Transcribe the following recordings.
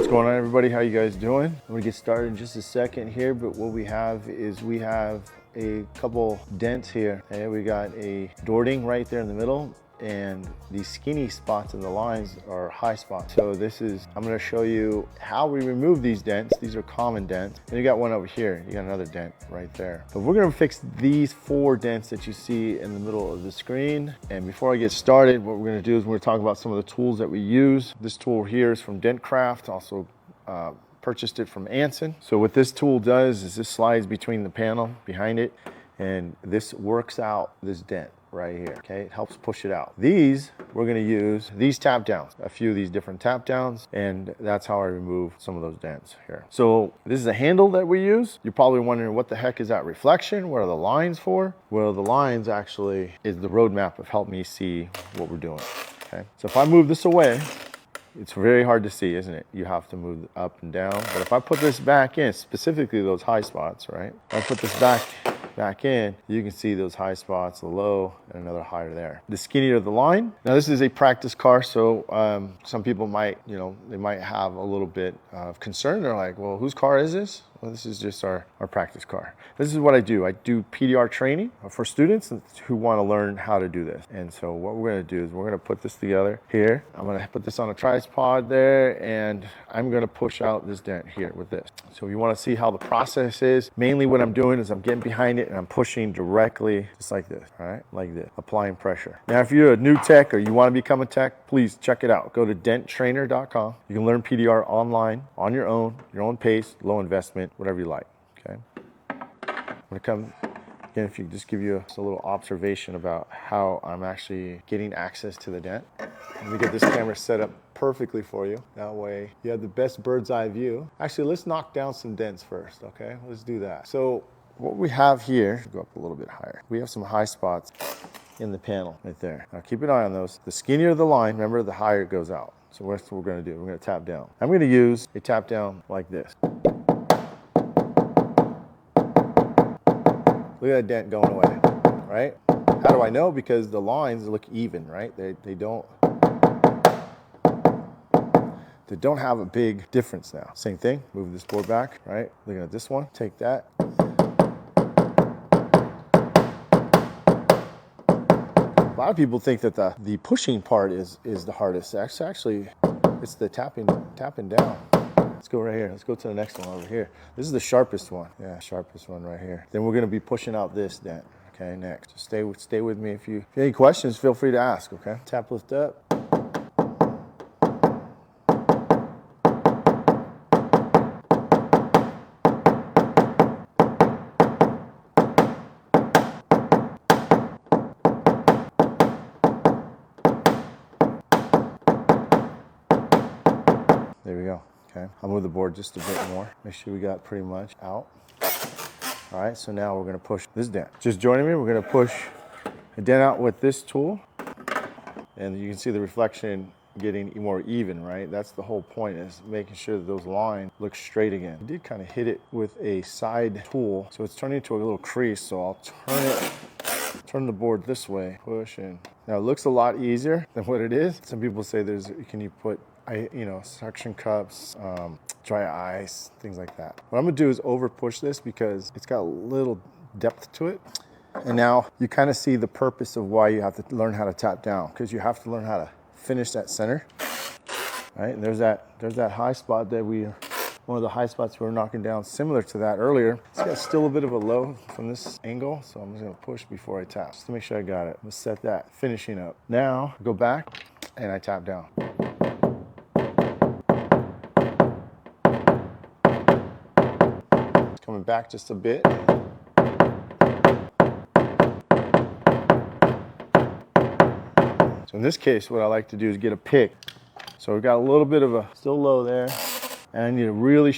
What's going on, everybody? How you guys doing? I'm gonna get started in just a second here, but what we have is we have a couple dents here. Okay, we got a dording right there in the middle, and these skinny spots in the lines are high spots. So I'm gonna show you how we remove these dents. These are common dents. And you got one over here, you got another dent right there. But we're gonna fix these 4 dents that you see in the middle of the screen. And before I get started, what we're gonna do is we're gonna talk about some of the tools that we use. This tool here is from Dentcraft, also purchased it from Anson. So what this tool does is this slides between the panel behind it, and this works out this dent right here, okay? It helps push it out. These, we're gonna use these tap downs, a few of these different tap downs, and that's how I remove some of those dents here. So this is a handle that we use. You're probably wondering, what the heck is that reflection? What are the lines for? Well, the lines actually is the roadmap of help me see what we're doing, okay? So if I move this away, it's very hard to see, isn't it? You have to move up and down. But if I put this back in, specifically those high spots, right? If I put this back in, you can see those high spots, the low, and another higher there. The skinnier the line. Now this is a practice car, so some people might, they might have a little bit of concern. They're like, well, whose car is this? Well, this is just our practice car. This is what I do. I do PDR training for students who want to learn how to do this. And so what we're going to do is we're going to put this together here. I'm going to put this on a tripod there, and I'm going to push out this dent here with this. So if you want to see how the process is, mainly what I'm doing is I'm getting behind it and I'm pushing directly just like this, all right? Like this, applying pressure. Now, if you're a new tech or you want to become a tech, please check it out. Go to denttrainer.com. You can learn PDR online, on your own pace, low investment, whatever you like, okay? I'm gonna come, again, if you just give you a little observation about how I'm actually getting access to the dent. Let me get this camera set up perfectly for you. That way you have the best bird's eye view. Actually, let's knock down some dents first, okay? Let's do that. So what we have here, go up a little bit higher. We have some high spots in the panel right there. Now keep an eye on those. The skinnier the line, remember, the higher it goes out. So that's what we're gonna do. We're gonna tap down. I'm gonna use a tap down like this. Look at that dent going away, right? How do I know? Because the lines look even, right? They don't have a big difference now. Same thing, move this board back, right? Looking at this one, take that. A lot of people think that the pushing part is the hardest. Actually, it's the tapping down. Let's go right here. Let's go to the next one over here. This is the sharpest one. Yeah, sharpest one right here. Then we're gonna be pushing out this dent. Okay, next. Just stay with me. If you have any questions, feel free to ask, okay? Tap, lift up. There we go. Okay, I'll move the board just a bit more. Make sure we got pretty much out. All right, so now we're gonna push this dent. Just joining me, we're gonna push a dent out with this tool. And you can see the reflection getting more even, right? That's the whole point, is making sure that those lines look straight again. I did kind of hit it with a side tool, so it's turning into a little crease, so I'll turn the board this way, push in. Now it looks a lot easier than what it is. Some people say can you put suction cups, dry ice, things like that. What I'm gonna do is over push this because it's got a little depth to it. And now you kind of see the purpose of why you have to learn how to tap down, because you have to learn how to finish that center, right? And there's that high spot that one of the high spots we were knocking down, similar to that earlier. It's got still a bit of a low from this angle, so I'm just gonna push before I tap, just to make sure I got it. Let's set that finishing up. Now, go back and I tap down. Coming back just a bit. So in this case, what I like to do is get a pick. So we've got a little bit of a still low there, and I need a really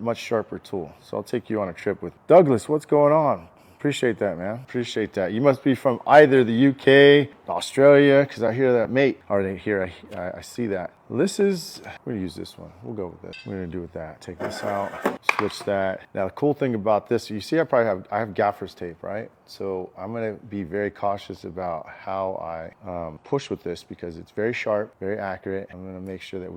much sharper tool. So I'll take you on a trip with Douglas. What's going on? Appreciate that, man. Appreciate that. You must be from either the UK, Australia, because I hear that, mate. Or I see that. This is, we're gonna use this one. We'll go with this. We're gonna do with that. Take this out, switch that. Now the cool thing about this, you see I have gaffer's tape, right? So I'm gonna be very cautious about how I push with this because it's very sharp, very accurate. I'm gonna make sure that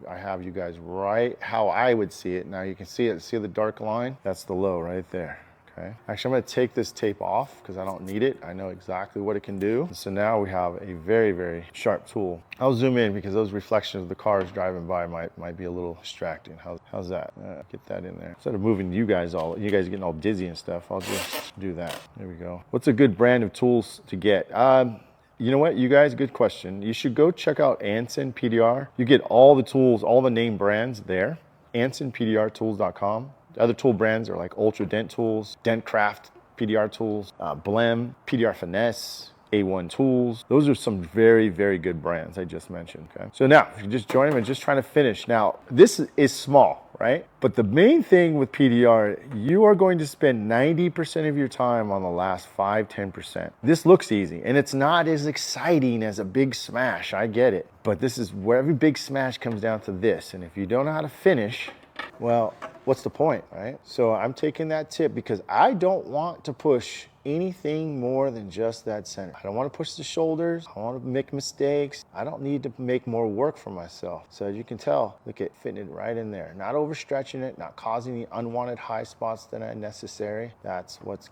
I have you guys right how I would see it. Now you can see it, see the dark line? That's the low right there. Okay. Actually, I'm gonna take this tape off because I don't need it. I know exactly what it can do. So now we have a very, very sharp tool. I'll zoom in because those reflections of the cars driving by might be a little distracting. How's that? Get that in there. Instead of moving you guys getting all dizzy and stuff, I'll just do that. There we go. What's a good brand of tools to get? You know what, you guys, good question. You should go check out Anson PDR. You get all the tools, all the name brands there. AnsonPDRtools.com. The other tool brands are like Ultra Dent Tools, Dentcraft PDR Tools, Blem, PDR Finesse, A1 Tools. Those are some very, very good brands I just mentioned, okay? So now, if you just join them and just trying to finish. Now, this is small, right? But the main thing with PDR, you are going to spend 90% of your time on the last 5-10%. This looks easy, and it's not as exciting as a big smash, I get it. But this is where every big smash comes down to this. And if you don't know how to finish, well, what's the point, right? So I'm taking that tip because I don't want to push anything more than just that center. I don't want to push the shoulders. I don't want to make mistakes. I don't need to make more work for myself. So as you can tell, look at fitting it right in there. Not overstretching it, not causing any unwanted high spots that are necessary. That's what's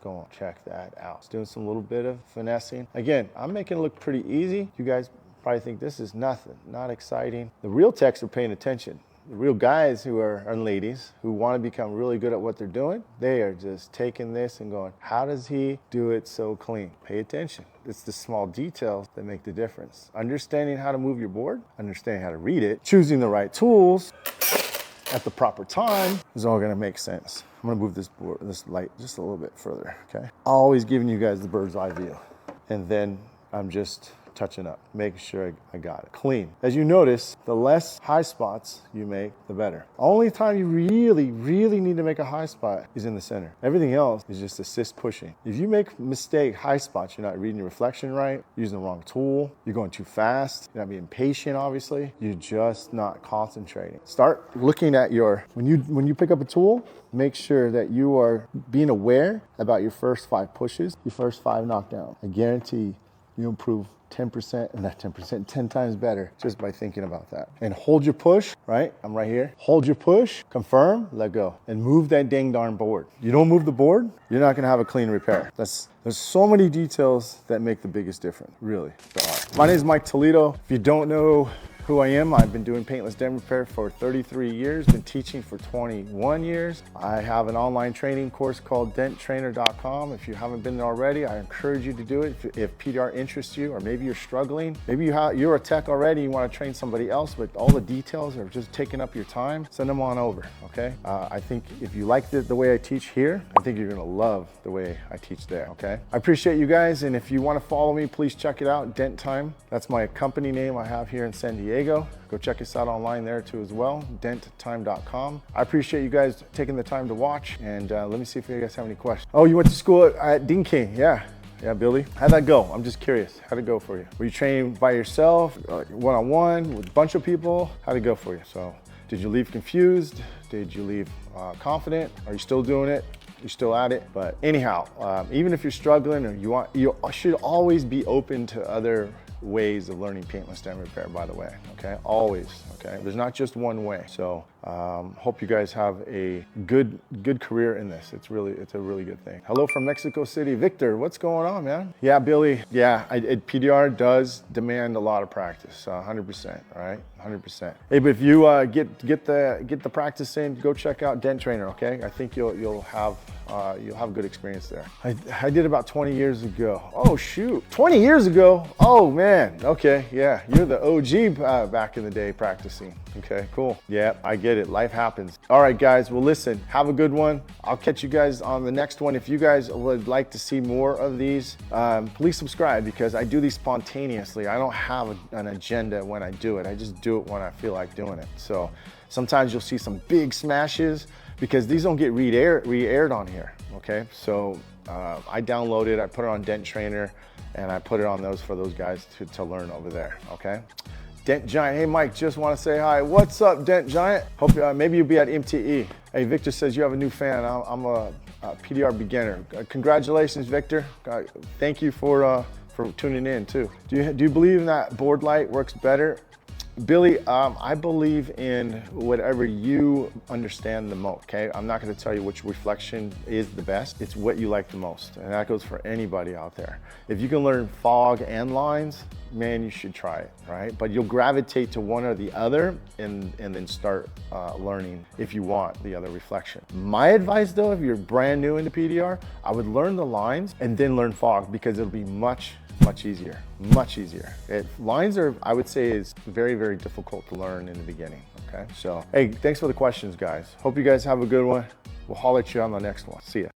going. Check that out. It's doing some little bit of finessing. Again, I'm making it look pretty easy. You guys probably think this is nothing, not exciting. The real techs are paying attention. The real guys and ladies who want to become really good at what they're doing, they are just taking this and going, how does he do it so clean? Pay attention. It's the small details that make the difference. Understanding how to move your board, understanding how to read it, choosing the right tools at the proper time is all going to make sense. I'm going to move this light just a little bit further, okay? Always giving you guys the bird's eye view. And then I'm just touching up, making sure I got it clean. As you notice, the less high spots you make, the better. Only time you really need to make a high spot is in the center. Everything else is just assist pushing. If you make high spots, you're not reading your reflection right, using the wrong tool, you're going too fast, you're not being patient, obviously, you're just not concentrating. Start looking at when you pick up a tool, make sure that you are being aware about your first 5 pushes, your first 5 knockdowns. I guarantee you improve 10%, not 10%, 10 times better just by thinking about that. And hold your push, right? I'm right here. Hold your push, confirm, let go, and move that dang darn board. You don't move the board, you're not gonna have a clean repair. There's so many details that make the biggest difference, really. My name is Mike Toledo. If you don't know who I am, I've been doing paintless dent repair for 33 years, been teaching for 21 years. I have an online training course called denttrainer.com. If you haven't been there already, I encourage you to do it. If PDR interests you, or maybe you're struggling, maybe you're a tech already, you want to train somebody else, but all the details are just taking up your time, send them on over, okay? I think if you like the way I teach here, I think you're gonna love the way I teach there, okay? I appreciate you guys, and if you want to follow me, please check it out, Dent Time. That's my company name I have here in San Diego. Go check us out online there too as well, denttime.com. I appreciate you guys taking the time to watch, and let me see if you guys have any questions. Oh, you went to school at Dinky, yeah. Yeah, Billy. How'd that go? I'm just curious. How'd it go for you? Were you training by yourself, one-on-one, with a bunch of people? How'd it go for you? So, did you leave confused? Did you leave confident? Are you still doing it? You're still at it? But anyhow, even if you're struggling, or you should always be open to other ways of learning paintless dent repair, by the way, okay? Always, okay? There's not just one way. So hope you guys have a good career in this. It's a really good thing. Hello from Mexico City. Victor, what's going on, man? Yeah, Billy, yeah, PDR does demand a lot of practice, 100%, all right? 100%. Hey, but if you get the practice in, go check out Dent Trainer, okay? I think you'll have a good experience there. I did about 20 years ago. Oh shoot, 20 years ago? Oh man, okay, yeah. You're the OG back in the day practicing. Okay, cool. Yeah, I get it, life happens. All right guys, well listen, have a good one. I'll catch you guys on the next one. If you guys would like to see more of these, please subscribe, because I do these spontaneously. I don't have an agenda when I do it. I just do it when I feel like doing it. So sometimes you'll see some big smashes, because these don't get re-aired on here, okay? So I download it, I put it on Dent Trainer, and I put it on those for those guys to learn over there, okay? Dent Giant, hey Mike, just want to say hi. What's up, Dent Giant? Hope maybe you'll be at MTE. Hey, Victor says you have a new fan. I'm a PDR beginner. Congratulations, Victor. Thank you for tuning in too. Do you believe that board light works better? Billy, I believe in whatever you understand the most, okay? I'm not gonna tell you which reflection is the best. It's what you like the most, and that goes for anybody out there. If you can learn fog and lines, man, you should try it, right? But you'll gravitate to one or the other and then start learning if you want the other reflection. My advice though, if you're brand new into PDR, I would learn the lines and then learn fog because it'll be much easier, much easier. Lines are, I would say, is very, very difficult to learn in the beginning, okay? So, hey, thanks for the questions, guys. Hope you guys have a good one. We'll holler at you on the next one. See ya.